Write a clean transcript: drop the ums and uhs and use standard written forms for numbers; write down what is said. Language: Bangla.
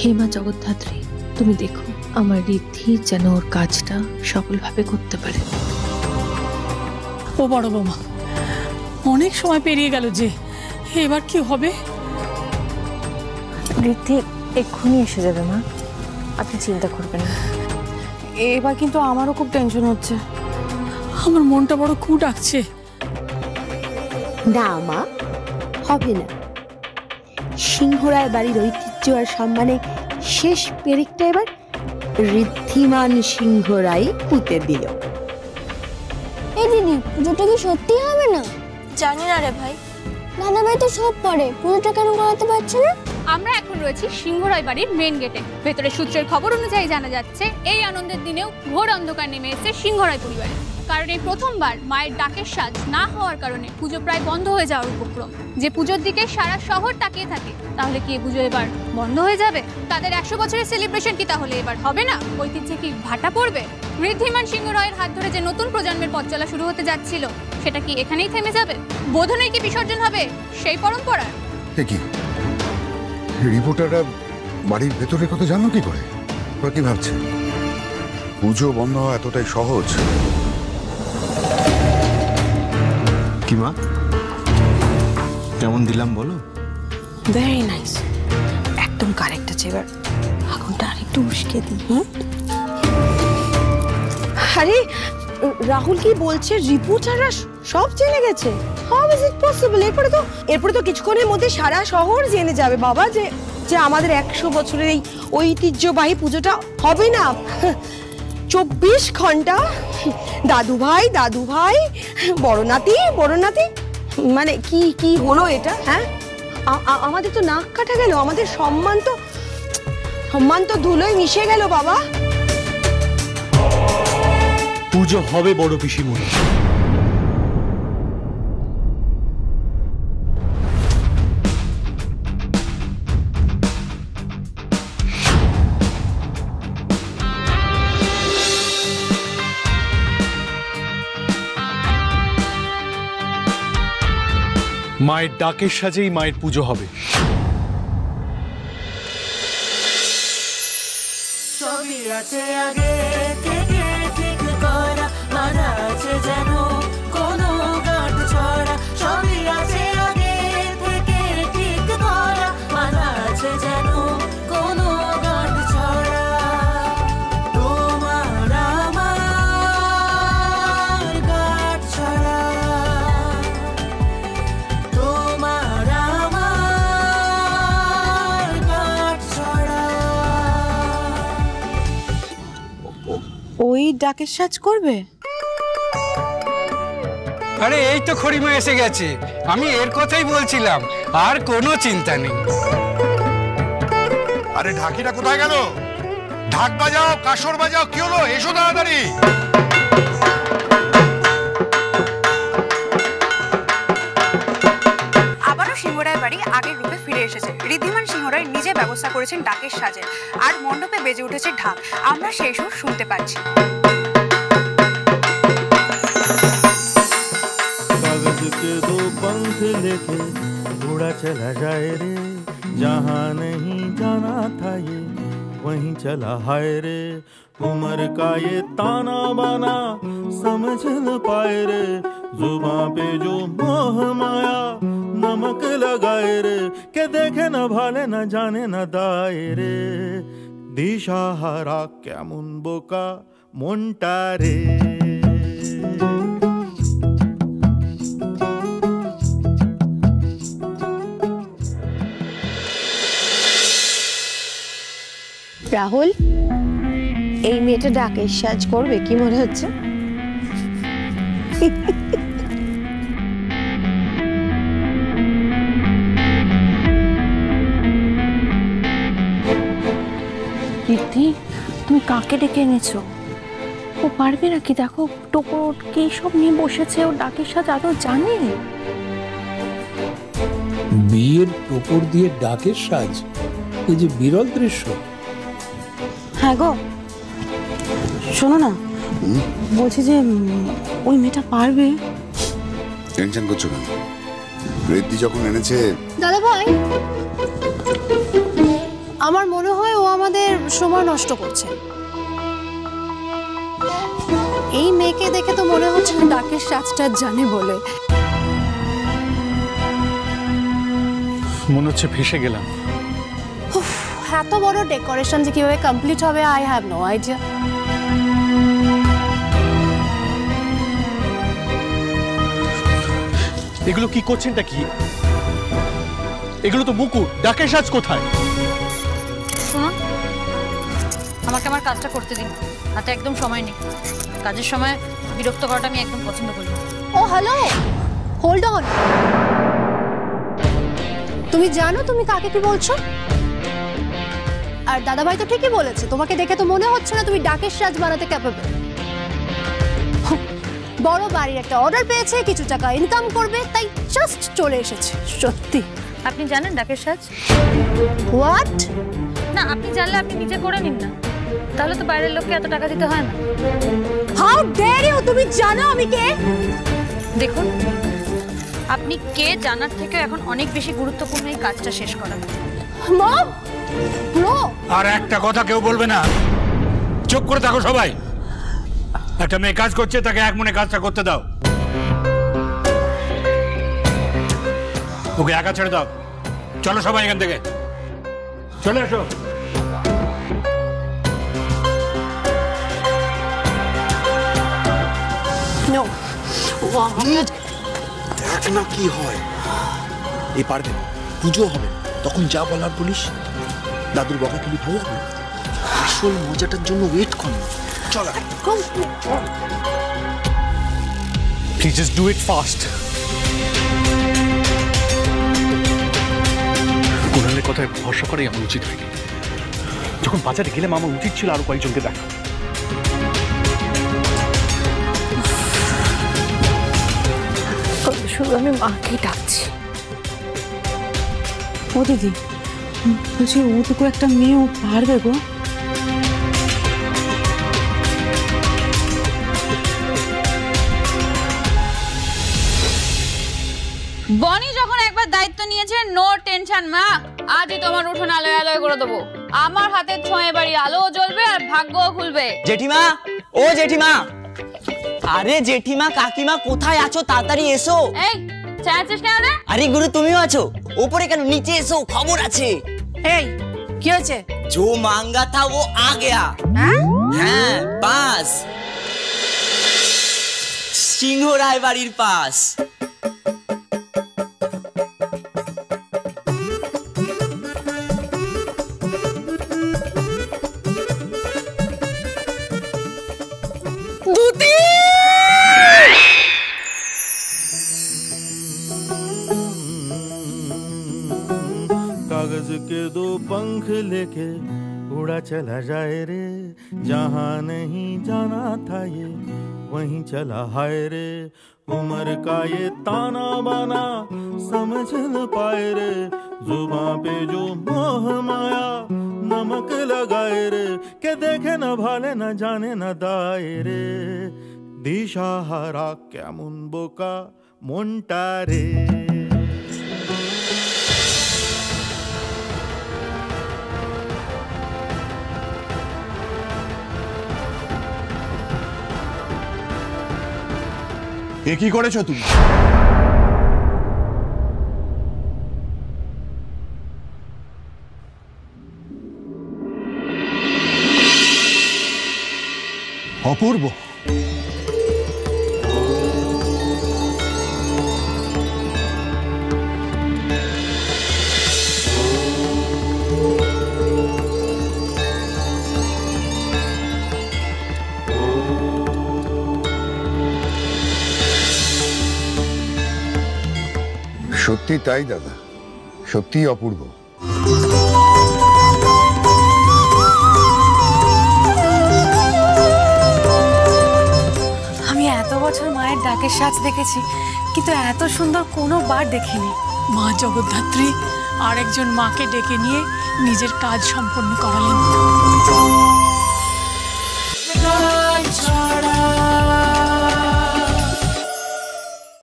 হে মা জগদ্ধাত্রী, তুমি দেখো আমার ঋদ্ধি যেন ওর কাজটা সফলভাবে করতে পারে। ও বড় বৌমা, অনেক সময় পেরিয়ে গেল যে, এবার কি হবে? ঋদ্ধি এক্ষুনি এসে যাবে মা, আপনি চিন্তা করবেন না। এবার কিন্তু আমারও খুব টেনশন হচ্ছে, আমার মনটা বড় কু ডাকছে। না মা, হবে না। সিংহরায় বাড়ির ঐতিহ্য আর সম্মানে শেষ পেরেকটা এবার ঋদ্ধিমান সিংহরাই পুঁতে দিল। এই দিদি, পুজোটা কি সত্যি হবে না? জানি না রে ভাই, দাদা ভাই তো সব পারে, পুজোটা কেন করাতে পারছে না? আমরা এখন রয়েছি সিংহরায় বাড়ির মেন গেটে। ভেতরে সূত্রের খবর অনুযায়ী জানা যাচ্ছে এই আনন্দের দিনেও ঘোর অন্ধকার নেমে এসেছে সিংহরায় পরিবারে। কারণ এই প্রথমবার মায়ের ডাকের সাজ না হওয়ার কারণে পুজো প্রায় বন্ধ হয়ে যাওয়ার উপক্রম। যে পুজোর দিকে সারা শহর তাকিয়ে থাকে, তাহলে কি এই পুজো এবার বন্ধ হয়ে যাবে? তাদের 100 বছরের সেলিব্রেশন কি তাহলে এবার হবে না? ঐতিহ্যে কি ভাটা পড়বে? ঋদ্ধিমান সিংহরায়ের হাত ধরে যে নতুন প্রজন্মের পথ চলা শুরু হতে যাচ্ছিল, সেটা কি এখানেই থেমে যাবে? বোধনই কি বিসর্জন হবে সেই পরম্পরার? রিপোর্টাররা বাড়ির ভেতরের কথা জানো কি করে? ওরা কি ভাবছে পুজো বন্ধ হওয়া এতটাই সহজ? কি মা, কেমন দিলাম বলো? ভেরি নাইস, একদম কারেক্ট আছে। এবার আগুনটা আরেকটু উস্কে দিই। আরে রাহুল কি বলছে? রিপোর্টাররা সব জেনে গেছে? How is it possible? এরপরে তো কিছুক্ষণের মধ্যে সারা শহর জেনে যাবে বাবা যে যে আমাদের 100 বছরের এই ঐতিহ্যবাহী পুজোটা হবে না। 24 ঘন্টা দাদু ভাই বড় নাতি মানে কি কি হলো এটা? হ্যাঁ, আমাদের তো নাক কাটা গেল, আমাদের সম্মান তো ধুলোয় মিশে গেল বাবা। পুজো হবে বড় পিসিমণি। মায়ের ডাকের সাজেই মায়ের পুজো হবে। সবই আছে আগে থেকে ঠিক করা, মানা আছে যেন কোনো গাঁট ছড়া। সবই আছে আগে থেকে ঠিক করা, মানা আছে যেন কোনো গাঁট ছড়া। তোমার আমার গাঁট ছড়া, তোমার আমার গাঁট ছড়া। ওই ডাকের সাজ করবে? আরে এই তো খড়িমা এসে গেছে, আমি এর কথাই বলছিলাম, আর কোনো চিন্তা নেই। আরে ঢাকিটা কোথায় গেল? ঢাক বাজাও, কাসর বাজাও, কি হলো? এসো তাড়াতাড়ি। আবারও সিংহরায় বাড়ি আগের রূপে ফিরে এসেছে। ঋদ্ধিমান সিংহরায় নিজে ব্যবস্থা করেছেন ডাকের সাজের, আর মণ্ডপে বেজে উঠেছে ঢাক। আমরা সেই সুর শুনতে পাচ্ছি। कागज के दो पंख लेके उड़ा चला जाए रे, जहाँ नहीं जाना था ये वहीं चला हाय रे। उम्र का ये ताना बाना समझ न पाए रे, जुबां पे जो मोह माया नमक लगाए रे। के देखे न भाले न जाने न दाए रे, दिशाहारा केमन बोका मोंटा रे। রাহুল, এই মেয়েটা ডাকের সাজ করবে কি মনে হচ্ছে? ঋদ্ধি, তুমি কাকে ডেকে এনেছো? ও পারবে নাকি? দেখো টোপর কি সব নিয়ে বসেছে, ও ডাকের সাজ আদৌ জানে? বিয়ের টোপর দিয়ে ডাকের সাজ, এই যে বিরল দৃশ্য। হ্যাঁ গো, শোনো না, বলছি যে ওই মেয়েটা পারবে। টেনশন করছো কেন? ঋদ্ধি যখন এনেছে। দাদা ভাই, আমার মনে হয় ও আমাদের সময় নষ্ট করছে। এই মেয়েকে দেখে তো মনে হচ্ছে না ডাকের সাজটা জানে বলে। মনে হচ্ছে ফেসে গেলাম। এত বড় ডেকোরেশন যে কিভাবে কমপ্লিট হবে আই হ্যাভ নো আইডিয়া। এগুলো কি করছেনটা কি? এগুলো তো মুকুট, ডাকের সাজ কোথায়? শুনুন, আমাকে আমার কাজটা করতে দিন, হাতে একদম সময় নেই। কাজের সময় বিরক্ত করাটা আমি একদম পছন্দ করি। ও হ্যালো, হোল্ড অন। তুমি জানো তুমি কাকে কি বলছো? আর দাদাভাই তো ঠিকই বলেছে, তোমাকে দেখে তো মনে হচ্ছে না তুমি ডাকের সাজ বানাতে ক্যাপেবল। বড় বাড়ির একটা অর্ডার পেয়েছে, কিছু টাকা ইনকাম করবে, তাই জাস্ট চলে এসেছে। সত্যি আপনি জানেন ডাকের সাজ? হোয়াট? না, আপনি জানলে আপনি নিজে করে নিন না, তাহলে তো বাইরের লোককে এত টাকা দিতে হয় না। How dare you! তুমি জানো আমি কে? দেখুন, আপনি কে জানার থেকে এখন অনেক বেশি গুরুত্বপূর্ণ এই কাজটা শেষ করা। মম, ব্রো, আর একটা কথা কেউ বলবে না, চুপ করে থাকো সবাই। একটা মেয়ে কাজ করছে, তাকে এক মনে কাজটা করতে দাও। ওকে একা ছেড়ে দাও। চলো সবাই এখান থেকে চলে এসো। নো, দেখ না কি হয়। এই পারবে না, পুজো হবে, তখন যা বলার বলিস। দাদুর বকা তুলি ভালো লাগবে? আসল মজাটার জন্য ওয়েট কর। চল please just do it fast. কুণালের কথায় ভরসা করাই আমার উচিত হয়নি। যখন বাজারে গেলাম আমার উচিত ছিল আরো কয়েকজনকে দেখা। শুধু আমি মাকে ডাকছি। ও দিদি, বলছি ওটুকু একটা মেয়ে ও পারবে গো? বনি যখন একবার দায়িত্ব নিয়েছে, নো টেনশন মা, আজই তোমার উঠোন আলোয় আলোয় করে দেবো। আমার হাতের ছোঁয়ে বাড়ি আলোও জ্বলবে আর ভাগ্যও খুলবে। জেঠিমা, ও জেঠিমা, আরে জেঠিমা কাকিমা কোথায় আছো? তাড়াতাড়ি এসো। এই চাচ্ছিস কেন রে? আরে গুরু তুমিও আছো? উপরে কেন? নিচে এসো, খবর আছে। এই কি হয়েছে? जो मांगा था वो आ गया। हाँ, पास সিংহরাই বাড়ির পাস। कागज के दो पंख लेके उड़ा चला जाए रे, जहाँ नहीं जाना था ये वहीं चला हाय रे। उम्र का ये ताना बाना समझ न पाए रे, जुबां पे जो मोह माया नमक लगाए रे, के देखे न भाले न जाने न दाए रे। दिशा हारा केमन बोका मोंटा रे। এ কি করেছো তুমি? অপূর্ব, সত্যি তাই দাদা, সত্যি অপূর্ব। আমি এত বছর মায়ের ডাকের সাজ দেখেছি, কিন্তু এত সুন্দর কোনো বার দেখিনি। মা জগদ্ধাত্রী আর একজন মাকে ডেকে নিয়ে নিজের কাজ সম্পন্ন করালেন।